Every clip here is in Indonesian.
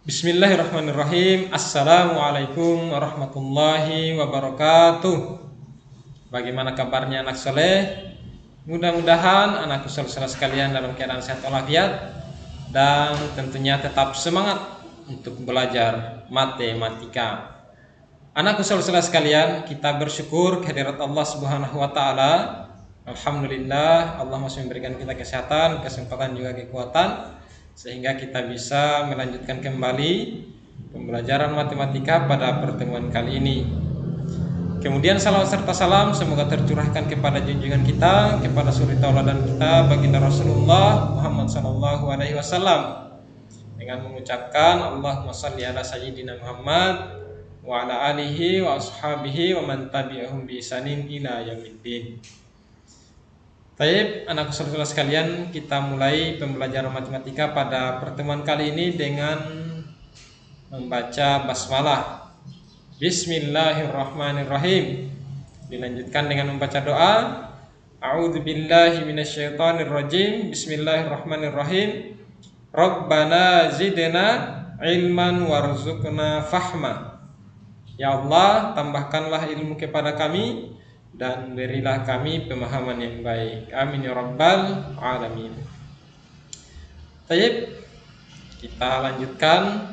Bismillahirrahmanirrahim. Assalamualaikum warahmatullahi wabarakatuh. Bagaimana kabarnya anak soleh? Mudah-mudahan anak soleh sekalian dalam keadaan sehat walafiat dan tentunya tetap semangat untuk belajar matematika. Anak soleh sekalian, kita bersyukur kehadirat Allah Subhanahu wa taala. Alhamdulillah, Allah masih memberikan kita kesehatan, kesempatan juga kekuatan sehingga kita bisa melanjutkan kembali pembelajaran matematika pada pertemuan kali ini. Kemudian salawat serta salam semoga tercurahkan kepada junjungan kita, kepada suri tauladan kita, baginda Rasulullah Muhammad sallallahu alaihi wasallam, dengan mengucapkan Allahumma shalli ala sayyidina Muhammad wa ala alihi wa ashabihi wa man tabi'ahum bi ihsanin ila yaumiddin. Baik, anak saudara sekalian, kita mulai pembelajaran matematika pada pertemuan kali ini dengan membaca basmalah. Bismillahirrahmanirrahim. Dilanjutkan dengan membaca doa. A'udzubillahi minasyaitonirrajim. Bismillahirrahmanirrahim. Rabbana zidna ilman warzuqna fahma. Ya Allah, tambahkanlah ilmu kepada kami dan berilah kami pemahaman yang baik. Amin ya rabbal alamin. Baik, kita lanjutkan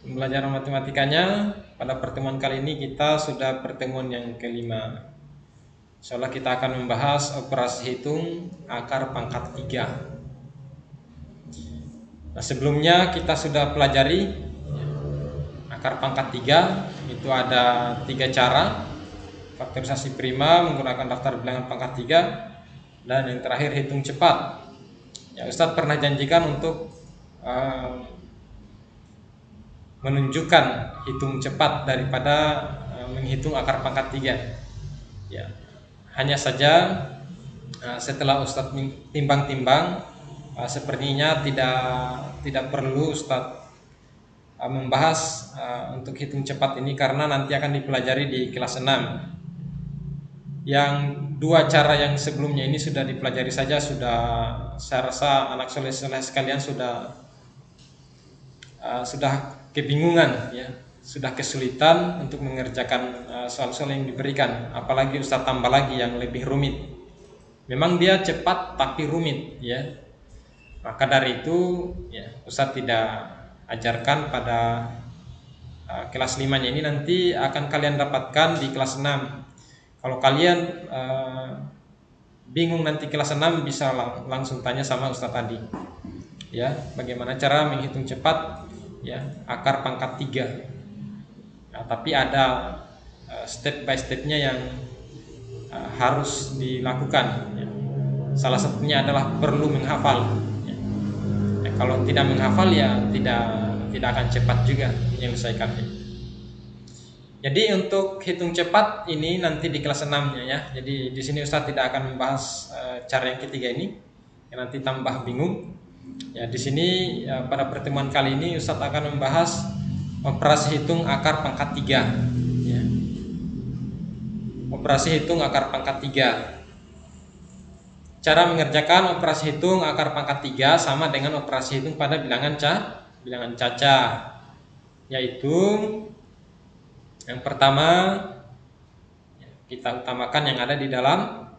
pembelajaran matematikanya. Pada pertemuan kali ini kita sudah pertemuan yang kelima. Insyaallah kita akan membahas operasi hitung akar pangkat 3. Nah, sebelumnya kita sudah pelajari akar pangkat 3. Itu ada 3 cara. Faktorisasi prima menggunakan daftar bilangan pangkat 3, dan yang terakhir hitung cepat. Ya, Ustadz pernah janjikan untuk menunjukkan hitung cepat daripada menghitung akar pangkat 3. Ya, hanya saja setelah Ustadz timbang-timbang, sepertinya tidak perlu Ustadz membahas untuk hitung cepat ini karena nanti akan dipelajari di kelas 6. Yang 2 cara yang sebelumnya ini sudah dipelajari saja, saya rasa anak soleh sekalian sudah kebingungan, ya, sudah kesulitan untuk mengerjakan soal-soal yang diberikan. Apalagi Ustaz tambah lagi yang lebih rumit. Memang dia cepat tapi rumit, ya. Maka dari itu, ya, Ustaz tidak ajarkan pada kelas 5-nya ini, nanti akan kalian dapatkan di kelas 6. Kalau kalian bingung nanti kelas 6 bisa langsung tanya sama Ustaz tadi. Ya, bagaimana cara menghitung cepat, ya, akar pangkat 3. Nah, tapi ada step by stepnya yang harus dilakukan, ya. Salah satunya adalah perlu menghafal, ya. Ya, kalau tidak menghafal ya tidak akan cepat juga menyelesaikannya. Jadi untuk hitung cepat ini nanti di kelas 6-nya, ya. Jadi di sini Ustaz tidak akan membahas cara yang ketiga ini, yang nanti tambah bingung. Ya, di sini pada pertemuan kali ini Ustaz akan membahas operasi hitung akar pangkat 3, ya. Operasi hitung akar pangkat 3. Cara mengerjakan operasi hitung akar pangkat 3 sama dengan operasi hitung pada bilangan caca, yaitu yang pertama, kita utamakan yang ada di dalam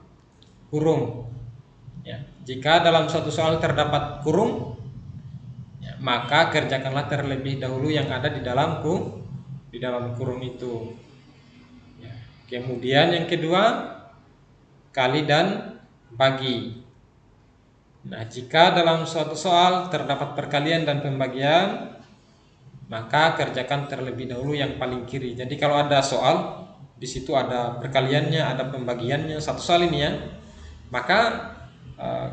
kurung, ya. Jika dalam suatu soal terdapat kurung, ya, maka kerjakanlah terlebih dahulu yang ada di dalam kurung itu, ya. Kemudian yang kedua, kali dan bagi. Nah, jika dalam suatu soal terdapat perkalian dan pembagian, maka kerjakan terlebih dahulu yang paling kiri. Jadi kalau ada soal di situ ada perkaliannya, ada pembagiannya, satu soal ini, ya, maka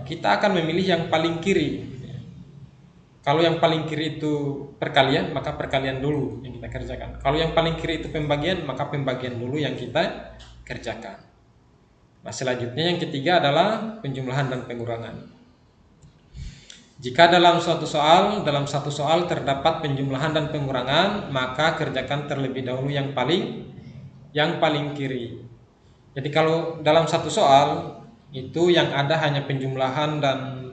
kita akan memilih yang paling kiri. Kalau yang paling kiri itu perkalian, maka perkalian dulu yang kita kerjakan. Kalau yang paling kiri itu pembagian, maka pembagian dulu yang kita kerjakan. Nah, selanjutnya yang ketiga adalah penjumlahan dan pengurangan. Jika dalam satu soal terdapat penjumlahan dan pengurangan, maka kerjakan terlebih dahulu yang paling kiri. Jadi kalau dalam satu soal itu yang ada hanya penjumlahan dan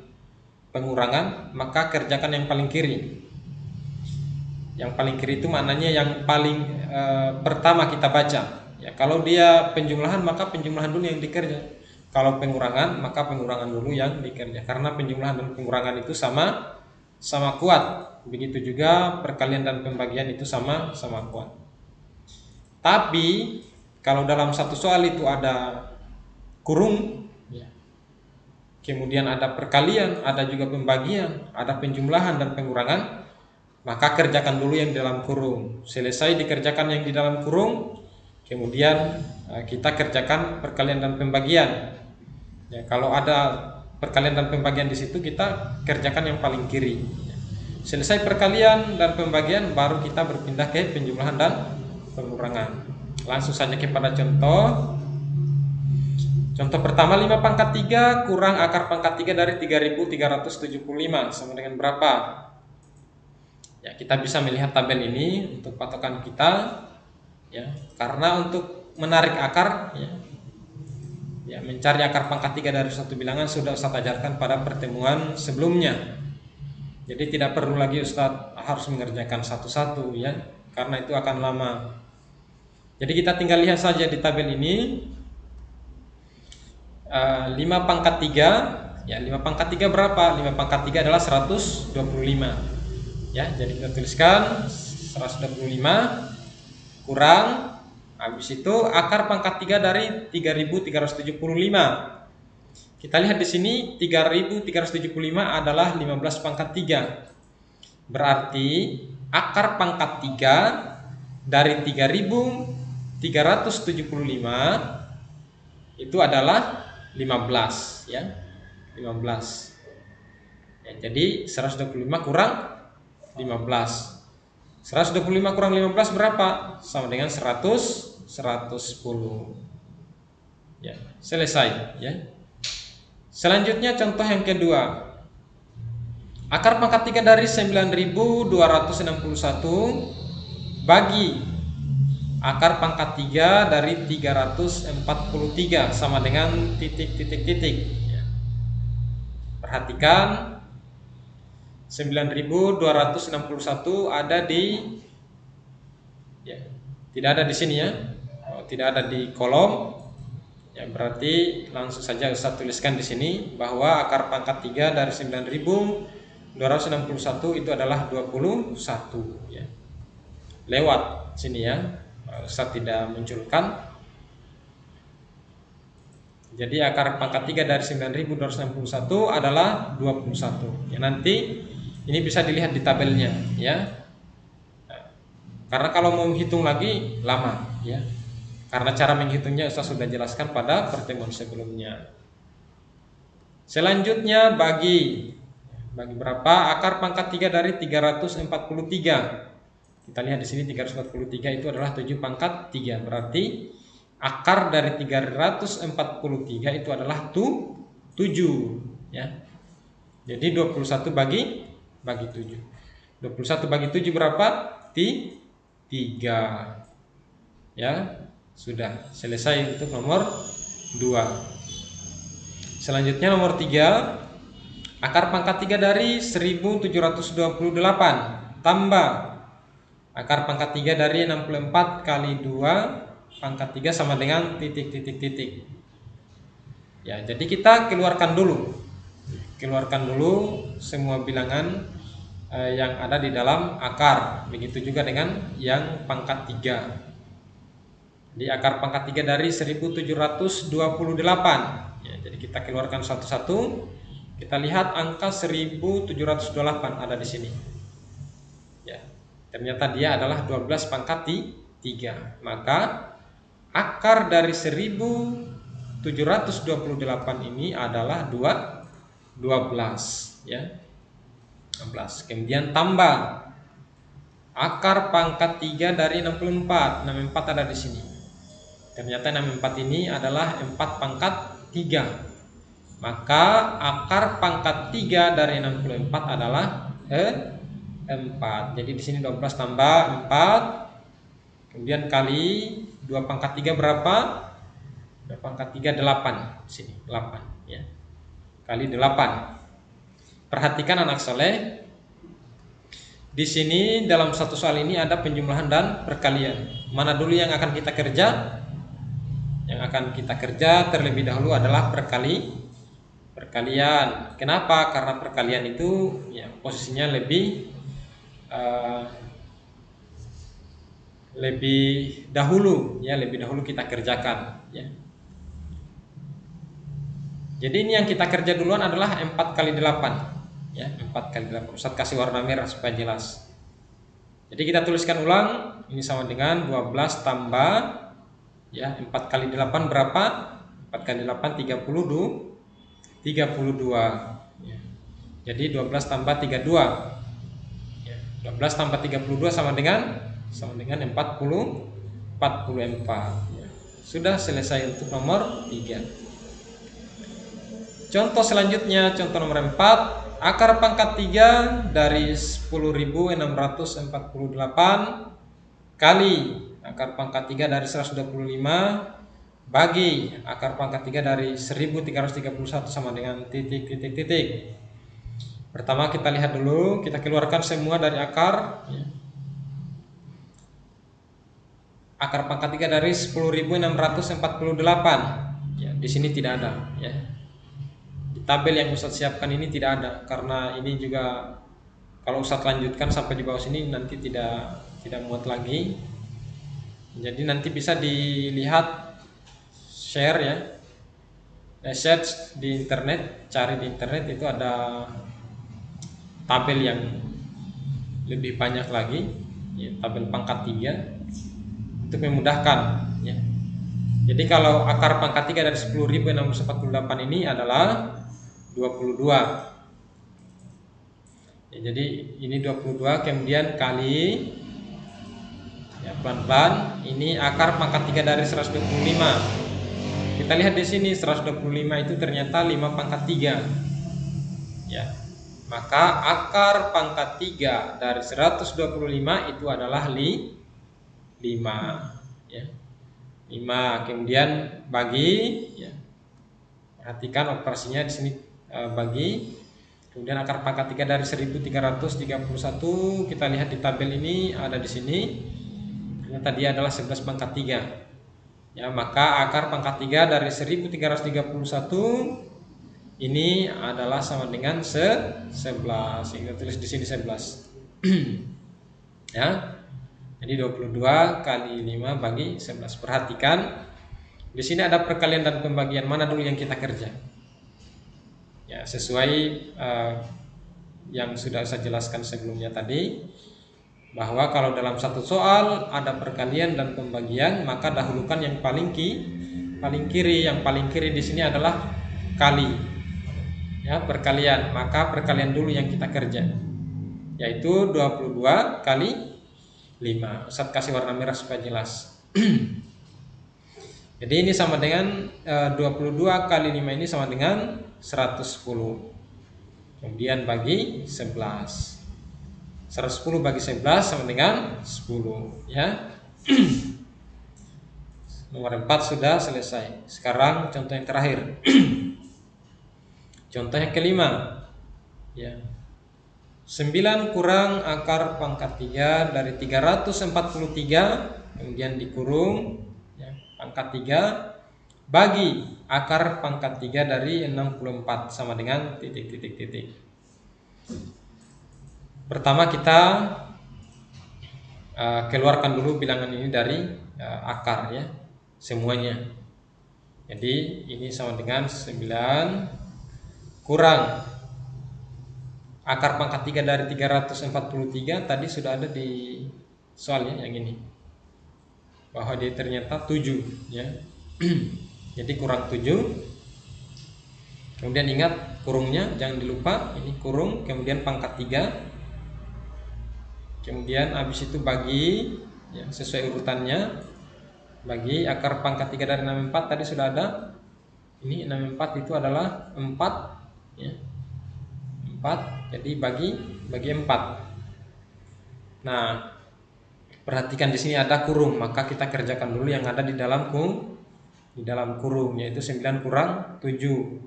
pengurangan, maka kerjakan yang paling kiri. Yang paling kiri itu maknanya yang paling pertama kita baca. Ya, kalau dia penjumlahan maka penjumlahan dulu yang dikerja. Kalau pengurangan maka pengurangan dulu yang dikerja. Karena penjumlahan dan pengurangan itu sama kuat. Begitu juga perkalian dan pembagian itu sama kuat. Tapi kalau dalam satu soal itu ada kurung, ya, kemudian ada perkalian, ada juga pembagian, ada penjumlahan dan pengurangan, maka kerjakan dulu yang di dalam kurung. Selesai dikerjakan yang di dalam kurung, kemudian kita kerjakan perkalian dan pembagian. Ya, kalau ada perkalian dan pembagian di situ, kita kerjakan yang paling kiri. Selesai perkalian dan pembagian, baru kita berpindah ke penjumlahan dan pengurangan. Langsung saja kepada contoh. Contoh pertama, 5 pangkat 3 kurang akar pangkat 3 dari 3375 sama dengan berapa? Ya, kita bisa melihat tabel ini untuk patokan kita, ya, karena untuk menarik akar, ya, mencari akar pangkat 3 dari suatu bilangan sudah Ustaz ajarkan pada pertemuan sebelumnya. Jadi tidak perlu lagi Ustaz harus mengerjakan satu-satu, ya, karena itu akan lama. Jadi kita tinggal lihat saja di tabel ini. 5 pangkat 3, ya, 5 pangkat 3 berapa? 5 pangkat 3 adalah 125. Ya, jadi kita tuliskan 125 kurang, habis itu akar pangkat 3 dari 3375. Kita lihat di sini 3375 adalah 15 pangkat 3. Berarti akar pangkat 3 dari 3375 itu adalah 15, ya. 15. Ya, jadi 125 kurang 15. 125 kurang 15 berapa? Sama dengan 110. Ya, selesai, ya. Selanjutnya contoh yang kedua. Akar pangkat 3 dari 9261 bagi akar pangkat 3 dari 343 sama dengan titik. Perhatikan 9261 ada di, ya, tidak ada di sini, ya. Tidak ada di kolom. Ya, berarti langsung saja Ustaz tuliskan di sini bahwa akar pangkat 3 dari 9261 itu adalah 21, ya. Lewat sini, ya. Ustaz tidak munculkan. Jadi akar pangkat 3 dari 9261 adalah 21. Ya, nanti ini bisa dilihat di tabelnya, ya. Karena kalau mau menghitung lagi lama, ya. Karena cara menghitungnya Ustaz sudah jelaskan pada pertemuan sebelumnya. Selanjutnya bagi berapa? Akar pangkat 3 dari 343. Kita lihat di sini 343 itu adalah 7 pangkat 3. Berarti akar dari 343 itu adalah 7, ya. Jadi 21 bagi 7. 21 bagi 7 berapa? 3. Ya, sudah selesai untuk nomor 2. Selanjutnya nomor 3. Akar pangkat 3 dari 1728 tambah akar pangkat 3 dari 64 kali 2 pangkat 3 sama dengan titik. Ya, jadi kita keluarkan dulu semua bilangan yang ada di dalam akar. Begitu juga dengan yang pangkat 3. Di akar pangkat 3 dari 1728. Ya, jadi kita keluarkan satu-satu. Kita lihat angka 1728 ada di sini. Ya, ternyata dia adalah 12 pangkat 3. Maka akar dari 1728 ini adalah 12, ya. 12. Kemudian tambah akar pangkat 3 dari 64. 64 ada di sini. Ternyata 64 ini adalah 4 pangkat 3. Maka akar pangkat 3 dari 64 adalah 4. Jadi di sini 12 tambah 4. Kemudian kali 2 pangkat 3 berapa? 2 pangkat 3 8. Di sini 8, ya. Kali 8. Perhatikan anak soleh. Di sini dalam satu soal ini ada penjumlahan dan perkalian. Mana dulu yang akan kita kerja? Yang akan kita kerja terlebih dahulu adalah perkalian. Kenapa? Karena perkalian itu ya posisinya lebih dahulu ya, lebih dahulu kita kerjakan ya. Jadi ini yang kita kerja duluan adalah 4 kali 8 ya, 4 kali 8. Ustaz kasih warna merah supaya jelas. Jadi kita tuliskan ulang, ini sama dengan 12 tambah ya 4 kali 8 berapa? 4 kali 8 32 ya. Jadi 12 tambah 32 ya. 12 tambah 32 sama dengan 44 ya. Sudah selesai untuk nomor 3. Contoh selanjutnya, contoh nomor 4, akar pangkat 3 dari 10.648 kali akar pangkat 3 dari 125 bagi akar pangkat 3 dari 1331 sama dengan titik. Pertama kita lihat dulu, kita keluarkan semua dari akar ya. Akar pangkat 3 dari 10.648 ya, di sini tidak ada ya. Di tabel yang Ustadz siapkan ini tidak ada, karena ini juga kalau Ustadz lanjutkan sampai di bawah sini nanti tidak muat lagi. Jadi nanti bisa dilihat, share ya, search di internet, cari di internet, itu ada tabel yang lebih banyak lagi ya, tabel pangkat 3 untuk memudahkan ya. Jadi kalau akar pangkat 3 dari 10.648 ini adalah 22 ya, jadi ini 22 kemudian kali ya, pelan-pelan, ini akar pangkat 3 dari 125. Kita lihat di sini 125 itu ternyata 5 pangkat 3 ya. Maka akar pangkat 3 dari 125 itu adalah 5 ya. 5 kemudian bagi ya. Perhatikan operasinya di sini bagi. Kemudian akar pangkat 3 dari 1331 kita lihat di tabel ini ada di sini. Ternyata dia adalah 11 pangkat 3. Ya, maka akar pangkat 3 dari 1331 ini adalah sama dengan 11. Kita tulis di sini 11. Ya. Jadi 22 kali 5 bagi 11. Perhatikan di sini ada perkalian dan pembagian, mana dulu yang kita kerja? Ya, sesuai yang sudah saya jelaskan sebelumnya tadi, bahwa kalau dalam satu soal ada perkalian dan pembagian, maka dahulukan yang paling kiri. Yang paling kiri di sini adalah kali. Ya, perkalian, maka perkalian dulu yang kita kerja, yaitu 22 kali 5. Ustadz kasih warna merah supaya jelas. Jadi ini sama dengan 22 kali 5 ini sama dengan 110. Kemudian bagi 11. 110 bagi 11 sama dengan 10 ya. Nomor 4 sudah selesai. Sekarang contoh yang terakhir. Contoh yang kelima ya. 9 kurang akar pangkat 3 dari 343 kemudian dikurung ya, pangkat 3 bagi akar pangkat 3 dari 64 sama dengan titik. Pertama kita keluarkan dulu bilangan ini dari akar ya, semuanya. Jadi ini sama dengan 9 kurang akar pangkat 3 dari 343 tadi sudah ada di soalnya yang ini, bahwa dia ternyata 7 ya. Jadi kurang 7. Kemudian ingat kurungnya, jangan dilupa, ini kurung kemudian pangkat 3. Kemudian habis itu bagi ya, sesuai urutannya, bagi akar pangkat 3 dari 64 tadi sudah ada. Ini 64 itu adalah 4 ya. 4, jadi bagi 4. Nah, perhatikan di sini ada kurung, maka kita kerjakan dulu yang ada di dalam kurung, yaitu 9 kurang 7.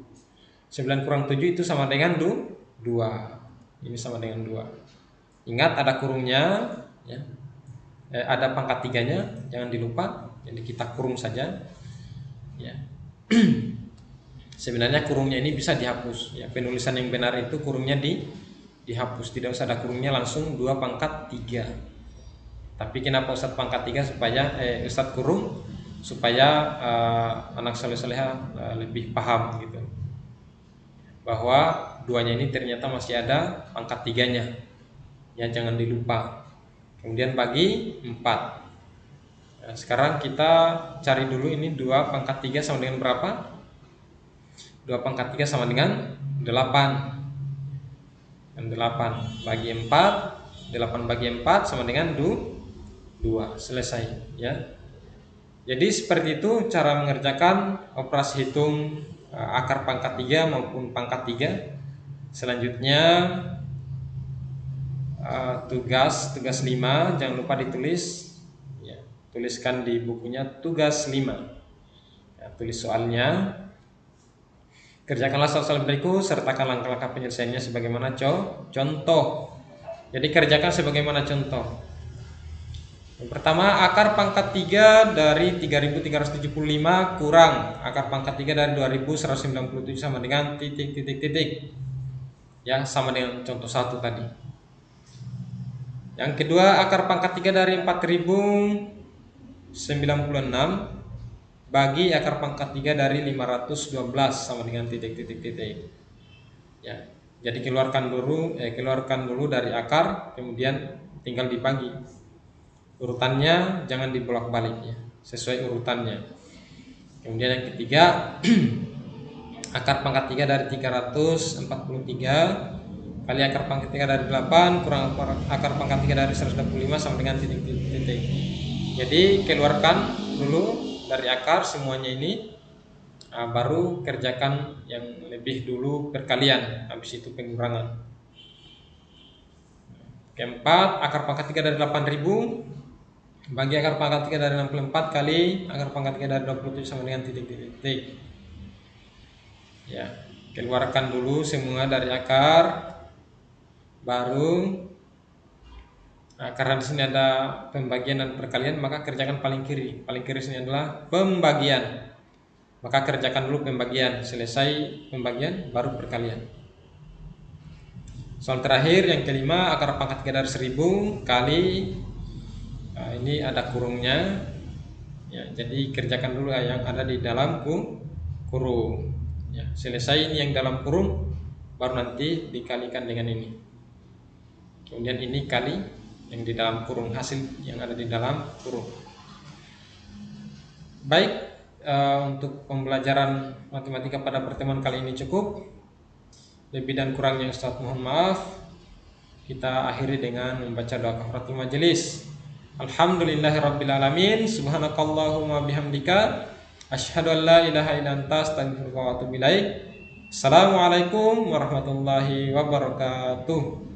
9 kurang 7 itu sama dengan 2. Ini sama dengan 2. Ingat ada kurungnya, ya. Ada pangkat tiganya, jangan dilupa. Jadi kita kurung saja, ya. Sebenarnya kurungnya ini bisa dihapus, ya. Penulisan yang benar itu kurungnya dihapus, tidak usah ada kurungnya, langsung 2 pangkat 3. Tapi kenapa Ustadz pangkat 3? Supaya Ustadz kurung supaya anak soleh-soleha lebih paham gitu, bahwa duanya ini ternyata masih ada pangkat 3-nya, ya, jangan dilupa. Kemudian bagi 4. Nah, sekarang kita cari dulu ini 2 pangkat 3 sama dengan berapa? 2 pangkat 3 sama dengan 8. Dan 8 bagi 4, 8 bagi 4 sama dengan 2. Selesai, ya. Jadi seperti itu cara mengerjakan operasi hitung akar pangkat 3 maupun pangkat 3. Selanjutnya tugas 5, jangan lupa ditulis, ya. Tuliskan di bukunya tugas 5, ya, tulis soalnya. Kerjakanlah soal-soal berikut, sertakan langkah-langkah penyelesaiannya sebagaimana contoh. Jadi kerjakan sebagaimana contoh. Yang pertama, akar pangkat 3 dari 3375 kurang akar pangkat 3 dari 2197 sama dengan titik. Ya, sama dengan contoh 1 tadi. Yang kedua, akar pangkat 3 dari 4096 bagi akar pangkat 3 dari 512 sama dengan titik. Ya, jadi keluarkan dulu dari akar, kemudian tinggal dibagi. Urutannya jangan dibolak-balik, ya, sesuai urutannya. Kemudian yang ketiga, akar pangkat 3 dari 343 kali akar pangkat 3 dari 8 kurang akar pangkat 3 dari 125 sama dengan titik. Jadi keluarkan dulu dari akar semuanya ini, baru kerjakan yang lebih dulu perkalian, habis itu pengurangan. Keempat, akar pangkat 3 dari 8000 bagi akar pangkat 3 dari 64 kali akar pangkat 3 dari 27 sama dengan titik. Ya, keluarkan dulu semua dari akar, baru karena di sini ada pembagian dan perkalian, maka kerjakan paling kiri. Paling kiri sini adalah pembagian. Maka kerjakan dulu pembagian, selesai pembagian baru perkalian. Soal terakhir yang kelima, akar pangkat 3 dari 1000 kali ini ada kurungnya, ya, jadi kerjakan dulu yang ada di dalam kurung, ya. Selesai ini yang dalam kurung, baru nanti dikalikan dengan ini. Kemudian ini kali yang di dalam kurung, hasil yang ada di dalam kurung. Baik, untuk pembelajaran matematika pada pertemuan kali ini cukup. Lebih dan kurangnya Ustaz mohon maaf. Kita akhiri dengan membaca doa kafaratul majelis. Alhamdulillahirabbil subhanakallahumma bihamdika asyhadu an la ilaha illa anta astaghfiruka wa atubu ilaik. Assalamualaikum warahmatullahi wabarakatuh.